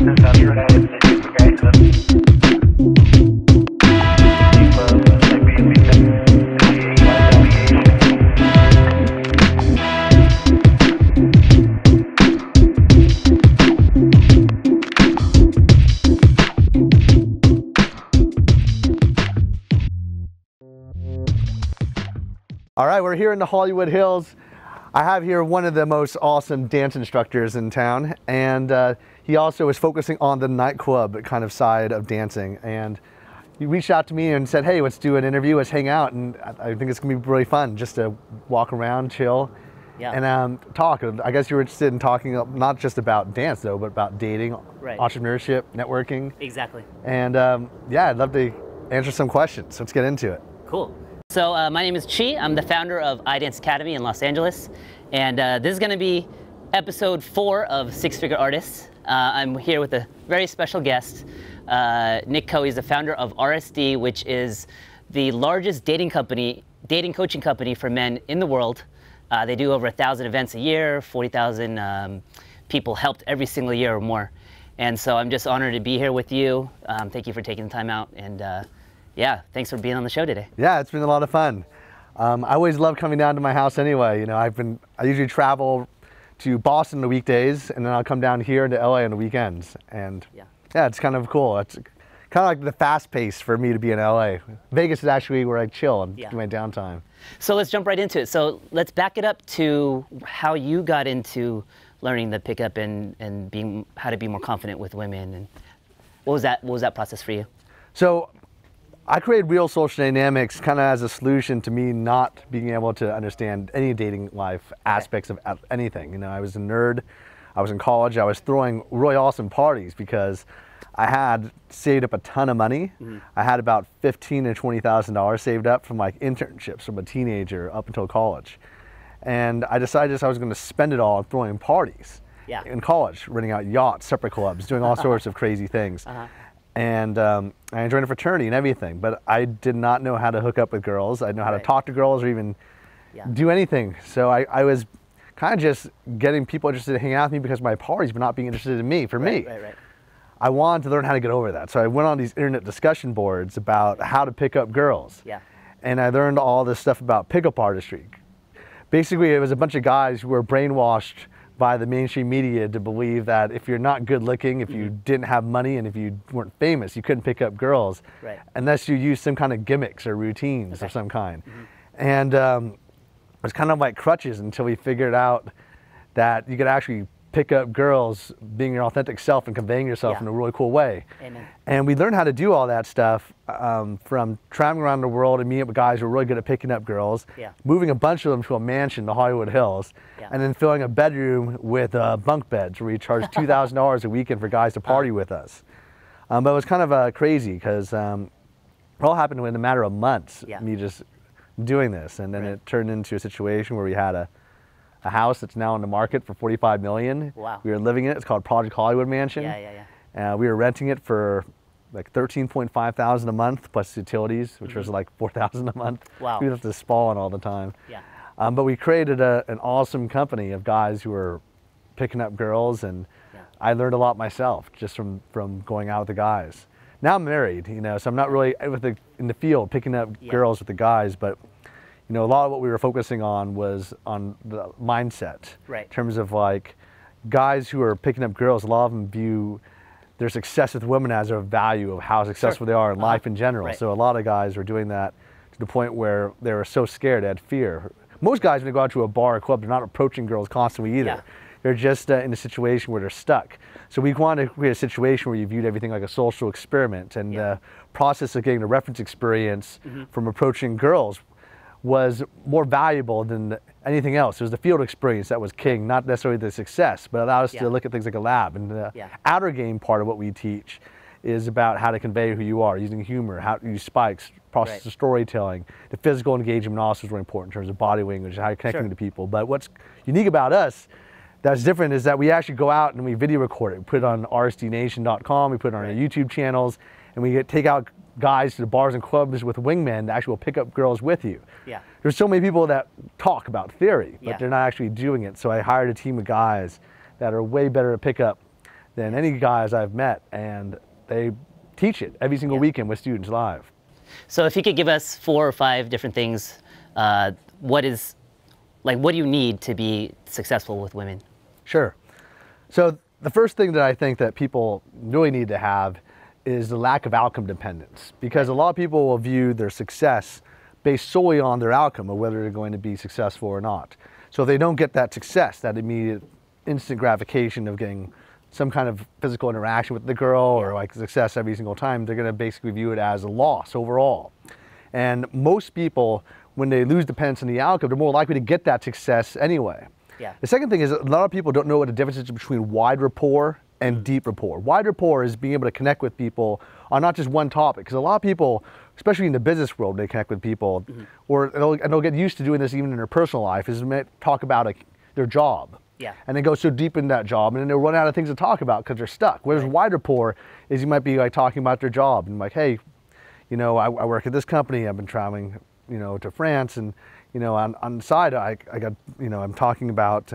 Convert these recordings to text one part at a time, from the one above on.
All right, we're here in the Holllywood Hills. I have here one of the most awesome dance instructors in town, and he also is focusing on the nightclub kind of side of dancing. And he reached out to me and said, hey, let's do an interview, let's hang out, and I think it's gonna be really fun just to walk around, chill, and talk. I guess you were interested in talking not just about dance though, but about dating, entrepreneurship, networking. Exactly. And yeah, I'd love to answer some questions. Let's get into it. Cool. So my name is Chi. I'm the founder of iDance Academy in Los Angeles, and this is going to be episode 4 of Six Figure Artists. I'm here with a very special guest, Nick Kho. He's the founder of RSD, which is the largest dating coaching company for men in the world. They do over 1,000 events a year, 40,000 people helped every single year or more. And so I'm just honored to be here with you. Thank you for taking the time out, and yeah, thanks for being on the show today. Yeah, it's been a lot of fun. I always love coming down to my house anyway. You know, I usually travel to Boston on the weekdays, and then I'll come down here to LA on the weekends. And yeah, it's kind of cool. It's kind of like the fast pace for me to be in LA. Vegas is actually where I chill and do my downtime. So let's jump right into it. So let's back it up to how you got into learning the pickup and being how to be more confident with women. And what was that process for you? So I created Real Social Dynamics kind of as a solution to me not being able to understand any dating life aspects of anything. You know, I was a nerd. I was in college. I was throwing really awesome parties because I had saved up a ton of money. I had about $15,000 to $20,000 saved up from like internships from a teenager up until college. And I decided I was going to spend it all throwing parties in college, renting out yachts, separate clubs, doing all sorts of crazy things. And I joined a fraternity and everything, but I did not know how to hook up with girls. I didn't know how to talk to girls or even do anything. So I was kind of just getting people interested in hanging out with me because of my parties, but not being interested in me, for me. I wanted to learn how to get over that. So I went on these internet discussion boards about how to pick up girls. And I learned all this stuff about pickup artistry. Basically, it was a bunch of guys who were brainwashed by the mainstream media to believe that if you're not good looking, if you didn't have money, and if you weren't famous, you couldn't pick up girls unless you used some kind of gimmicks or routines of some kind. And it was kind of like crutches until we figured out that you could actually pick up girls being your authentic self and conveying yourself in a really cool way. And we learned how to do all that stuff from traveling around the world and meeting up with guys who were really good at picking up girls, moving a bunch of them to a mansion in the Holllywood Hills, and then filling a bedroom with bunk beds where we charged $2,000 a weekend for guys to party with us. But it was kind of crazy because it all happened in a matter of months, me just doing this. And then it turned into a situation where we had a house that's now on the market for $45 million. We were living in it. It's called Project Holllywood Mansion. We were renting it for like $13.5 thousand a month plus utilities, which was like $4,000 a month. We have to spawn all the time. But we created an awesome company of guys who were picking up girls, and I learned a lot myself just from going out with the guys. Now I'm married, you know, so I'm not really in the field picking up girls with the guys, but you know, a lot of what we were focusing on was on the mindset. In terms of like guys who are picking up girls, a lot of them view their success with women as a value of how successful they are in life in general. So a lot of guys were doing that to the point where they were so scared, they had fear. Most guys, when they go out to a bar or club, they're not approaching girls constantly either. They're just in a situation where they're stuck. So we wanted to create a situation where you viewed everything like a social experiment, and the process of getting the reference experience from approaching girls was more valuable than anything else. It was the field experience that was king, not necessarily the success, but allowed us to look at things like a lab. And the outer game part of what we teach is about how to convey who you are, using humor, how to use spikes, process of storytelling. The physical engagement also is really important in terms of body language, how you're connecting to people. But what's unique about us that's different is that we actually go out and we video record it. We put it on rsdnation.com, we put it on our YouTube channels, and we take out guys to the bars and clubs with wingmen that actually will pick up girls with you. There's so many people that talk about theory, but they're not actually doing it. So I hired a team of guys that are way better at pickup than any guys I've met, and they teach it every single weekend with students live. So if you could give us 4 or 5 different things, what do you need to be successful with women? Sure. So the first thing that I think that people really need to have is the lack of outcome dependence, because a lot of people will view their success based solely on their outcome of whether they're going to be successful or not. So if they don't get that success, that immediate instant gratification of getting some kind of physical interaction with the girl or like success every single time, they're going to basically view it as a loss overall. And most people, when they lose dependence on the outcome, they're more likely to get that success anyway. Yeah. The second thing is a lot of people don't know what the difference is between wide rapport and deep rapport. Wide rapport is being able to connect with people on not just one topic, because a lot of people, especially in the business world, they connect with people, or they'll get used to doing this even in their personal life, is talk about their job. Yeah. And they go so deep in that job, and then they'll run out of things to talk about because they're stuck. Whereas wide rapport is you might be like talking about their job and like, hey, you know, I work at this company. I've been traveling, you know, to France, and you know, on the side, I got, you know, I'm talking about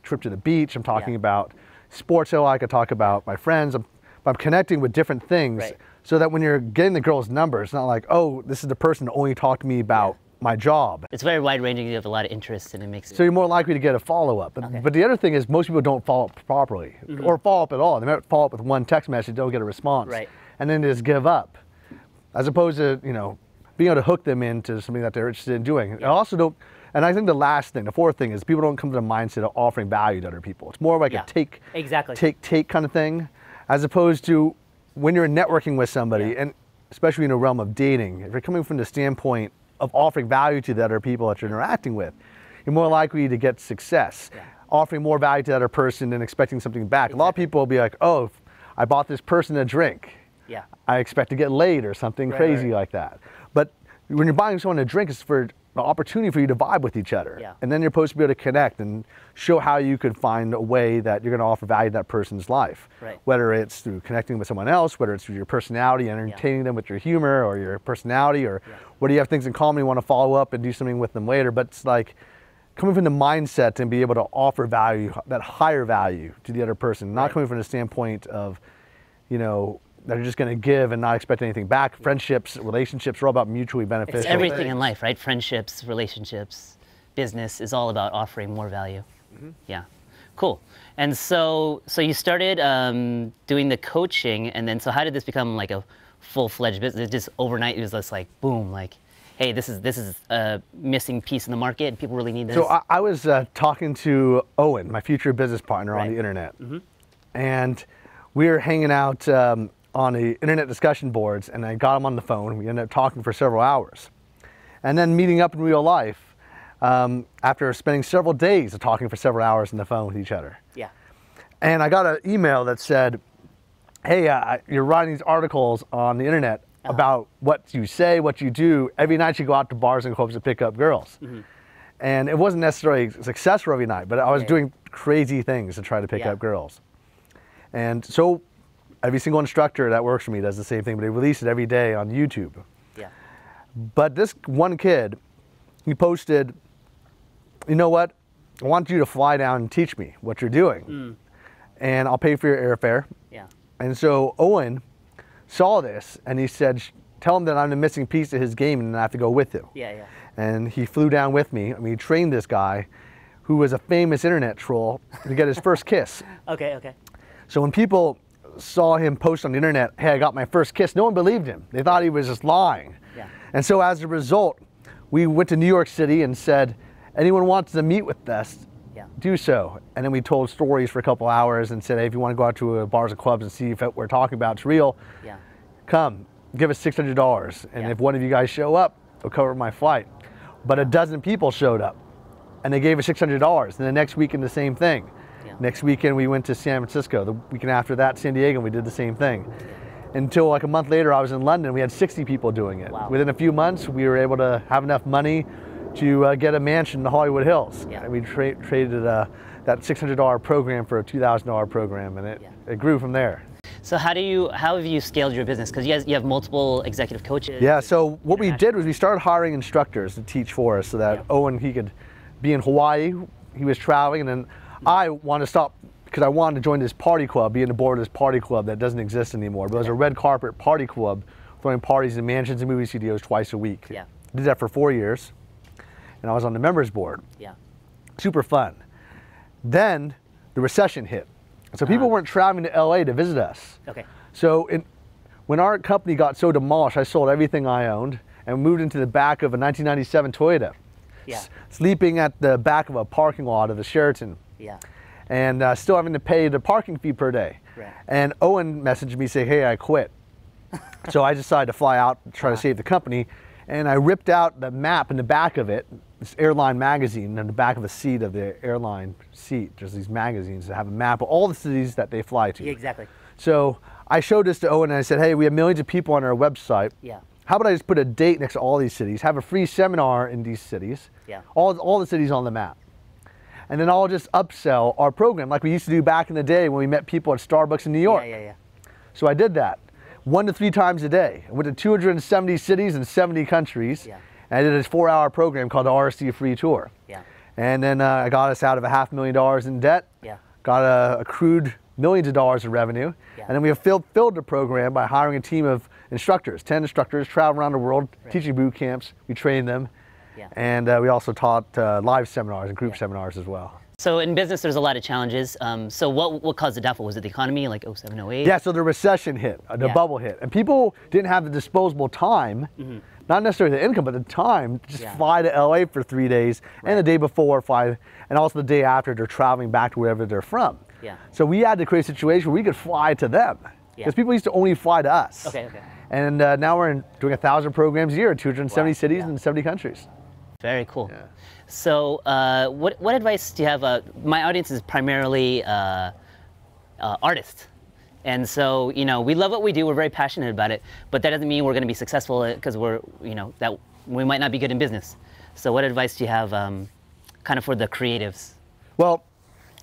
trip to the beach. I'm talking about sports. So I could talk about my friends. I'm connecting with different things, so that when you're getting the girl's number, it's not like, oh, this is the person that only talked to me about my job. It's very wide ranging. You have a lot of interest, and it makes so you're more likely to get a follow-up. But the other thing is most people don't follow up properly or follow up at all. They might follow up with one text message, don't get a response, and then they just give up, as opposed to, you know, being able to hook them into something that they're interested in doing. And also don't, and I think the last thing, the fourth thing, is people don't come to the mindset of offering value to other people. It's more like a take kind of thing, as opposed to when you're networking with somebody, and especially in the realm of dating, if you're coming from the standpoint of offering value to the other people that you're interacting with, you're more likely to get success. Offering more value to the other person and expecting something back. A lot of people will be like, oh, I bought this person a drink. I expect to get laid or something crazy like that. But when you're buying someone a drink, it's for the opportunity for you to vibe with each other. And then you're supposed to be able to connect and show how you could find a way that you're going to offer value to that person's life. Whether it's through connecting with someone else, whether it's through your personality, entertaining them with your humor or your personality, or whether you have things in common, you want to follow up and do something with them later. But it's like coming from the mindset and be able to offer value, that higher value to the other person, not coming from the standpoint of, you know, they're just going to give and not expect anything back. Friendships, relationships are all about mutually beneficial. It's everything in life, right? Friendships, relationships, business is all about offering more value. Yeah, cool. And so you started doing the coaching, and then so how did this become like a full-fledged business? It just overnight, it was just like boom, like, hey, this is a missing piece in the market, and people really need this. So I was talking to Owen, my future business partner, on the internet, and we were hanging out on the internet discussion boards, and I got him on the phone. We ended up talking for several hours, and then meeting up in real life after spending several days of talking for several hours on the phone with each other. And I got an email that said, hey, you're writing these articles on the internet about what you say, what you do. Every night you go out to bars and clubs to pick up girls. And it wasn't necessarily successful every night, but I was doing crazy things to try to pick up girls. And so every single instructor that works for me does the same thing, but they release it every day on YouTube. But this one kid, he posted, you know what, I want you to fly down and teach me what you're doing, and I'll pay for your airfare. And so Owen saw this, and he said, tell him that I'm the missing piece of his game and I have to go with him. And he flew down with me. I mean, he trained this guy who was a famous internet troll to get his first kiss. So when people saw him post on the internet, hey, I got my first kiss, no one believed him. They thought he was just lying. And so as a result, we went to New York City and said, anyone wants to meet with us, do so. And then we told stories for a couple hours and said, hey, if you want to go out to bars and clubs and see if what we're talking about is real, come, give us $600. And if one of you guys show up, it'll cover my flight. But a dozen people showed up, and they gave us $600. And the next weekend, the same thing. Next weekend, we went to San Francisco. The weekend after that, San Diego, and we did the same thing. Until like a month later, I was in London. We had 60 people doing it. Within a few months, we were able to have enough money to get a mansion in the Holllywood Hills. And we traded that $600 program for a $2,000 program, and it grew from there. So how have you scaled your business? Because you have multiple executive coaches. So what we did was we started hiring instructors to teach for us, so that Owen, he could be in Hawaii. He was traveling, and then I want to stop because I wanted to join this party club, be on the board of this party club that doesn't exist anymore. But it was a red carpet party club, throwing parties in mansions and movie studios twice a week. Yeah. Did that for 4 years, and I was on the members board. Yeah. Super fun. Then the recession hit. So people weren't traveling to LA to visit us. Okay. So when our company got so demolished, I sold everything I owned and moved into the back of a 1997 Toyota. Yeah. Sleeping at the back of a parking lot of the Sheraton. Yeah. And still having to pay the parking fee per day. Right. And Owen messaged me saying, hey, I quit. So I decided to fly out and try to save the company. And I ripped out the map in the back of it, this airline magazine, in the back of the seat of the airline seat. There's these magazines that have a map of all the cities that they fly to. Yeah, exactly. So I showed this to Owen and I said, hey, we have millions of people on our website. Yeah. How about I just put a date next to all these cities, have a free seminar in these cities, Yeah. all the cities on the map. And then I'll just upsell our program like we used to do back in the day when we met people at Starbucks in New York. Yeah, yeah, yeah. So I did that 1 to 3 times a day. I went to 270 cities in 70 countries. Yeah. And I did a 4-hour program called the RSD Free Tour. Yeah. And then I got us out of $500,000 in debt. Yeah. Got accrued millions of dollars of revenue. Yeah. And then we have filled the program by hiring a team of instructors, 10 instructors, travel around the world, teaching boot camps. We train them. Yeah. And we also taught live seminars and group seminars as well. So in business, there's a lot of challenges. So what caused the downfall? Was it the economy, like 07, 08? Yeah, so the recession hit, the bubble hit. And people didn't have the disposable time, not necessarily the income, but the time to just fly to LA for 3 days, and the day before fly, and also the day after they're traveling back to wherever they're from. Yeah. So we had to create a situation where we could fly to them. Because people used to only fly to us. Okay, okay. And now we're doing 1,000 programs a year in 270 cities and 70 countries. Very cool. Yeah. So what advice do you have? My audience is primarily artists. And so, you know, we love what we do. We're very passionate about it. But that doesn't mean we're going to be successful because we're, you know, that we might not be good in business. So what advice do you have kind of for the creatives? Well,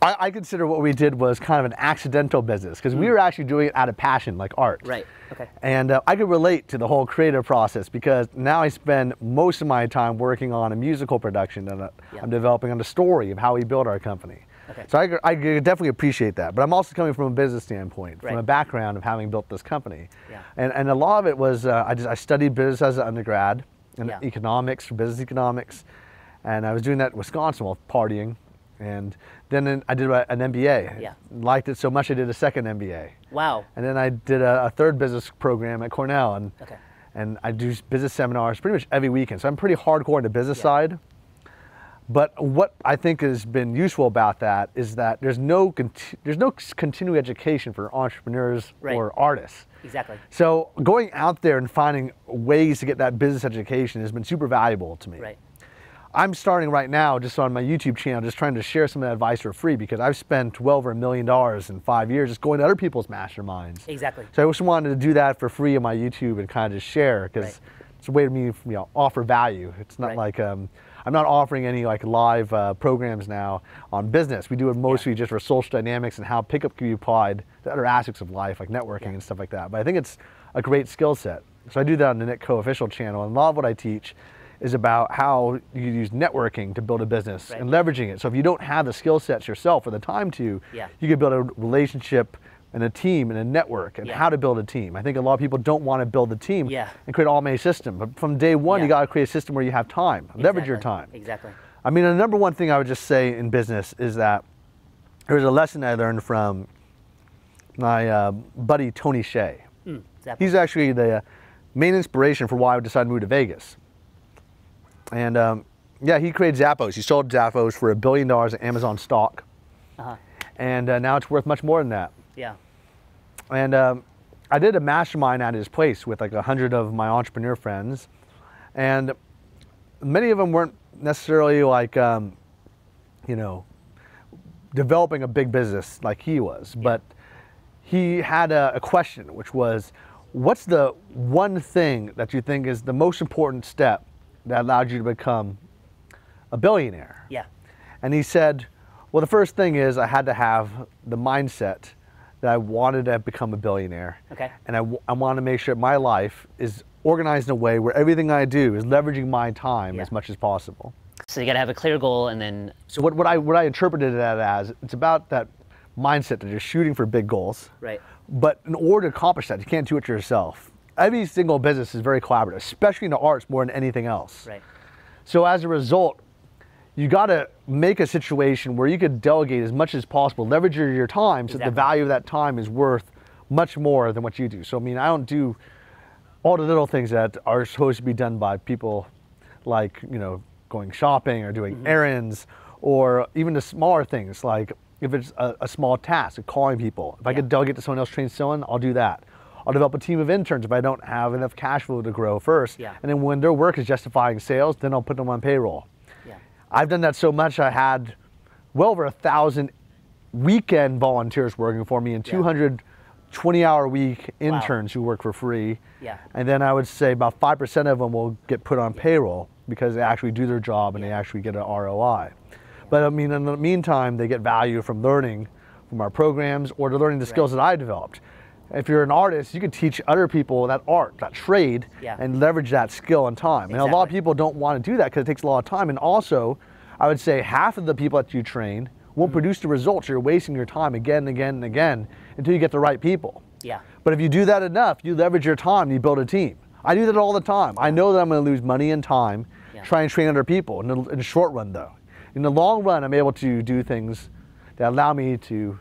I consider what we did was kind of an accidental business because we were actually doing it out of passion, like art. Right. Okay. And I could relate to the whole creative process because now I spend most of my time working on a musical production and I'm developing on the story of how we built our company. Okay. So I definitely appreciate that. But I'm also coming from a business standpoint, from Right. a background of having built this company. Yeah. And a lot of it was, I studied business as an undergrad and economics, business economics. And I was doing that in Wisconsin while partying. And then I did an MBA. Yeah. Liked it so much I did a second MBA. Wow. And then I did a third business program at Cornell. Okay. And I do business seminars pretty much every weekend. So I'm pretty hardcore on the business side. But what I think has been useful about that is that there's no continuing education for entrepreneurs or artists. Exactly. So going out there and finding ways to get that business education has been super valuable to me. Right. I'm starting right now just on my YouTube channel, just trying to share some of that advice for free because I've spent well over $1 million in 5 years just going to other people's masterminds. Exactly. So I just wanted to do that for free on my YouTube and kind of just share because it's a way to me, offer value. It's not like I'm not offering any like live programs now on business. We do it mostly just for social dynamics and how pickup can be applied to other aspects of life like networking and stuff like that. But I think it's a great skill set. So I do that on the Nick Kho official channel, and a lot of what I teach is about how you use networking to build a business and leveraging it. So if you don't have the skill sets yourself or the time to, you can build a relationship and a team and a network and how to build a team. I think a lot of people don't want to build a team and create an automated system. But from day one, you got to create a system where you have time, leverage your time. Exactly. I mean, the number one thing I would just say in business is that there's a lesson I learned from my buddy Tony Hsieh. Exactly. He's actually the main inspiration for why I decided to move to Vegas. And yeah, he created Zappos. He sold Zappos for $1 billion in Amazon stock. And now it's worth much more than that. Yeah. And I did a mastermind at his place with like 100 of my entrepreneur friends. And many of them weren't necessarily like, developing a big business like he was. But he had a question, which was, what's the one thing that you think is the most important step that allowed you to become a billionaire? Yeah. And he said, well, the first thing is I had to have the mindset that I wanted to become a billionaire. Okay. And I want to make sure my life is organized in a way where everything I do is leveraging my time as much as possible. So you got to have a clear goal and then... So what I interpreted that as, it's about that mindset that you're shooting for big goals. Right. But in order to accomplish that, you can't do it yourself. Every single business is very collaborative, especially in the arts more than anything else. Right. So as a result, you got to make a situation where you could delegate as much as possible, leverage your time so that the value of that time is worth much more than what you do. So I mean, I don't do all the little things that are supposed to be done by people, like, you know, going shopping or doing errands, or even the smaller things, like if it's a small task of calling people. If I could delegate to someone else train someone, I'll do that. I'll develop a team of interns if I don't have enough cash flow to grow first. Yeah. And then when their work is justifying sales, then I'll put them on payroll. Yeah. I've done that so much, I had well over 1,000 weekend volunteers working for me and 200 20-hour-week interns who work for free. Yeah. And then I would say about 5% of them will get put on payroll because they actually do their job and they actually get an ROI. But I mean, in the meantime, they get value from learning from our programs, or to learning the skills that I developed. If you're an artist, you can teach other people that art, that trade, and leverage that skill and time. And a lot of people don't want to do that because it takes a lot of time. And also, I would say half of the people that you train won't produce the results. You're wasting your time again and again and again until you get the right people. Yeah. But if you do that enough, you leverage your time, you build a team. I do that all the time. I know that I'm going to lose money and time trying to train other people in the short run, though. In the long run, I'm able to do things that allow me to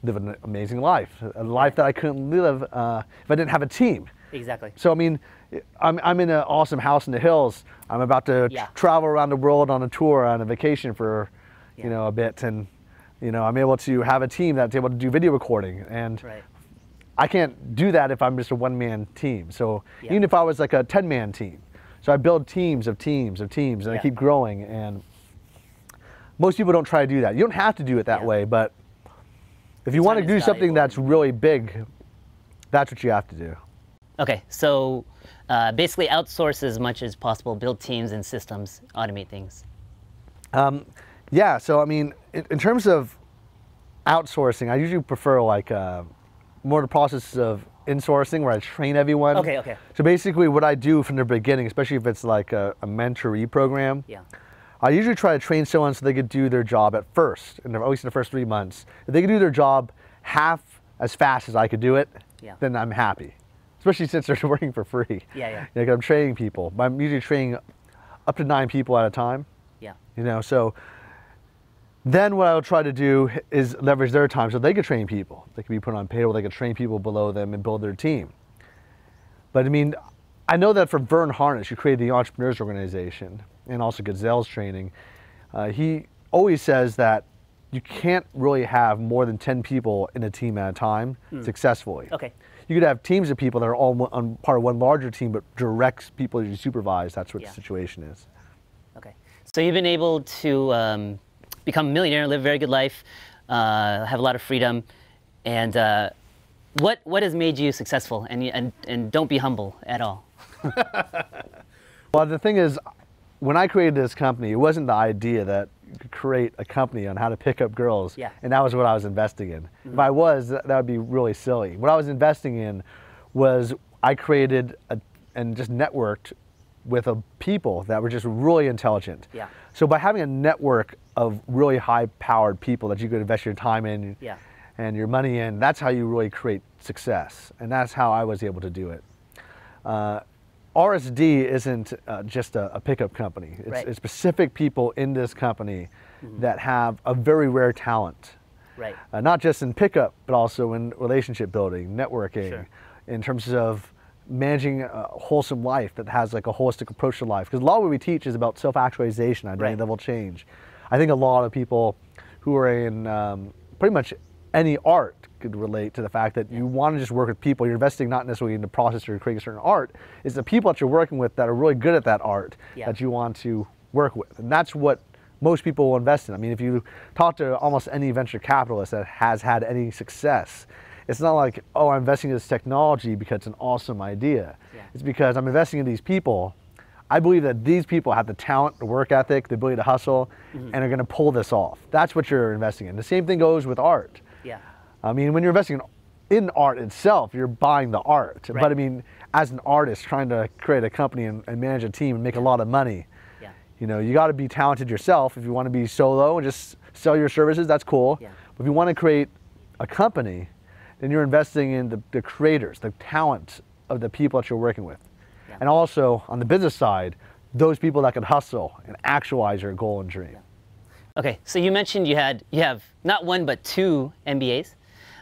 live an amazing life, a life that I couldn't live if I didn't have a team. Exactly. So I mean, I'm in an awesome house in the hills. I'm about to travel around the world on a tour, on a vacation for, you know, a bit, and you know, I'm able to have a team that's able to do video recording, and I can't do that if I'm just a one-man team. So even if I was like a 10-man team, so I build teams of teams of teams, and I keep growing. And most people don't try to do that. You don't have to do it that way, but if you want to do something that's really big, that's what you have to do. Okay, so basically outsource as much as possible, build teams and systems, automate things. Yeah, so I mean, in terms of outsourcing, I usually prefer like more the process of insourcing, where I train everyone. Okay. So basically what I do from the beginning, especially if it's like a mentoree program, I usually try to train someone so they could do their job at first, at least in the first 3 months. If they could do their job half as fast as I could do it, then I'm happy. Especially since they're working for free. Like I'm training people. I'm usually training up to 9 people at a time. You know, so then what I'll try to do is leverage their time so they could train people. They could be put on payroll, they could train people below them and build their team. But I mean, I know that for Vern Harnish, who created the Entrepreneurs Organization and also Gazelle's training, he always says that you can't really have more than 10 people in a team at a time successfully. You could have teams of people that are all on part of one larger team, but direct people you supervise. That's what the situation is. So you've been able to become a millionaire, live a very good life, have a lot of freedom, and what has made you successful? And don't be humble at all. Well, the thing is, when I created this company, it wasn't the idea that you could create a company on how to pick up girls, and that was what I was investing in. If I was, that would be really silly. What I was investing in was I created and just networked with people that were just really intelligent. So by having a network of really high-powered people that you could invest your time in and your money in, that's how you really create success. And that's how I was able to do it. RSD isn't just a pickup company. It's specific people in this company that have a very rare talent. Not just in pickup, but also in relationship building, networking, in terms of managing a wholesome life that has like a holistic approach to life. Because a lot of what we teach is about self-actualization, identity level change. I think a lot of people who are in pretty much any art could relate to the fact that you want to just work with people. You're investing not necessarily in the process or creating a certain art. It's the people that you're working with that are really good at that art that you want to work with. And that's what most people will invest in. I mean, if you talk to almost any venture capitalist that has had any success, it's not like, oh, I'm investing in this technology because it's an awesome idea. It's because I'm investing in these people. I believe that these people have the talent, the work ethic, the ability to hustle, and are going to pull this off. That's what you're investing in. The same thing goes with art. I mean, when you're investing in art itself, you're buying the art. But I mean, as an artist trying to create a company and manage a team and make a lot of money, you know, you got to be talented yourself. If you want to be solo and just sell your services, that's cool. But if you want to create a company, then you're investing in the creators, the talent of the people that you're working with. Yeah. And also on the business side, those people that can hustle and actualize your goal and dream. Yeah. Okay, so you mentioned you have not one but 2 MBAs,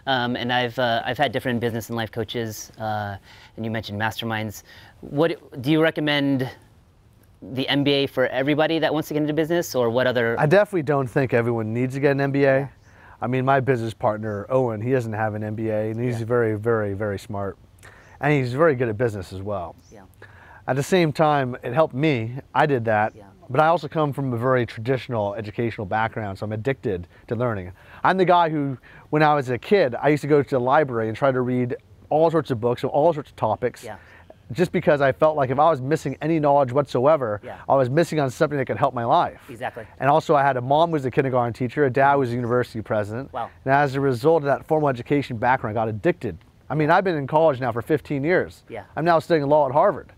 and I've had different business and life coaches, and you mentioned masterminds. What do you recommend? The MBA for everybody that wants to get into business, or what other? I definitely don't think everyone needs to get an MBA. Yeah. I mean, my business partner, Owen, he doesn't have an MBA, and he's very, very, very smart. And he's very good at business as well. Yeah. At the same time, it helped me. I did that. Yeah. But I also come from a very traditional educational background, so I'm addicted to learning. I'm the guy who, when I was a kid, I used to go to the library and try to read all sorts of books on all sorts of topics. Yeah. Just because I felt like if I was missing any knowledge whatsoever, yeah. I was missing on something that could help my life. Exactly. And also I had a mom who was a kindergarten teacher, a dad who was a university president. Wow. And as a result of that formal education background, I got addicted. I mean, I've been in college now for 15 years. Yeah. I'm now studying law at Harvard.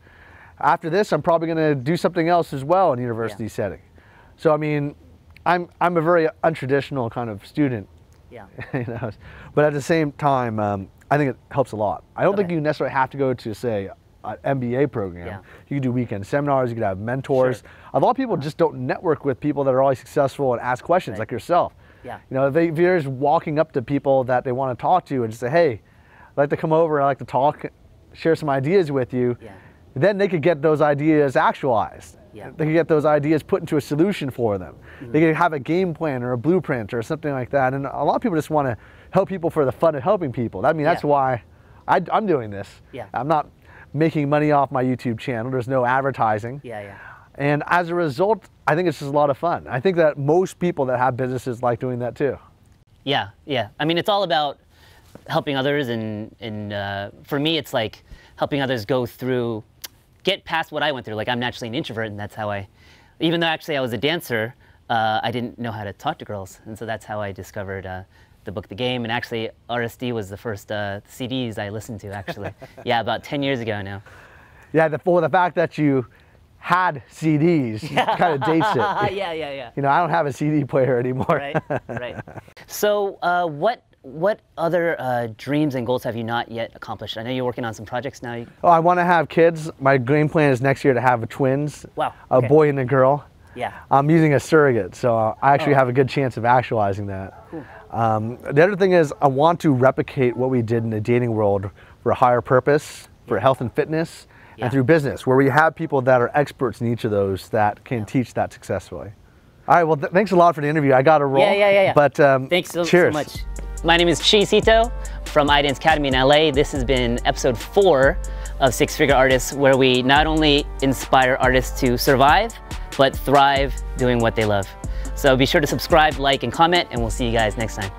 After this, I'm probably going to do something else as well in a university setting. So, I mean, I'm a very untraditional kind of student. Yeah. You know? But at the same time, I think it helps a lot. I don't think you necessarily have to go to, say, an MBA program. Yeah. You can do weekend seminars, you can have mentors. Sure. A lot of people just don't network with people that are always successful and ask questions Right. like yourself. Yeah. You know, if you're just walking up to people that they want to talk to and just say, hey, I'd like to come over, I'd like to talk, share some ideas with you, Yeah. then they could get those ideas actualized. Yeah. They could get those ideas put into a solution for them. Mm-hmm. They could have a game plan or a blueprint or something like that. And a lot of people just want to help people for the fun of helping people. I mean, that's Yeah. why I'm doing this. Yeah. I'm not making money off my YouTube channel. There's no advertising. Yeah, yeah. And as a result, I think it's just a lot of fun. I think that most people that have businesses like doing that too. Yeah, yeah. I mean, it's all about helping others, and for me, it's like helping others get past what I went through. Like, I'm naturally an introvert, and that's how even though actually I was a dancer, I didn't know how to talk to girls, and so that's how I discovered the book, The Game, and actually RSD was the first CDs I listened to, actually. Yeah, about 10 years ago now. Yeah, the fact that you had CDs kind of dates it. Yeah. You know, I don't have a CD player anymore. Right, right. So what other dreams and goals have you not yet accomplished? I know you're working on some projects now. Oh, I want to have kids. My game plan is next year to have twins. Wow. A boy and a girl. Yeah. I'm using a surrogate, so I actually have a good chance of actualizing that. Cool. The other thing is I want to replicate what we did in the dating world for a higher purpose, for health and fitness, and through business, where we have people that are experts in each of those that can teach that successfully. All right, well, thanks a lot for the interview. I got to roll. Yeah. But thanks so cheers. much. My name is Chi Sito from iDance Academy in LA. This has been episode 4 of 6 Figure Artists, where we not only inspire artists to survive, but thrive doing what they love. So be sure to subscribe, like, and comment, and we'll see you guys next time.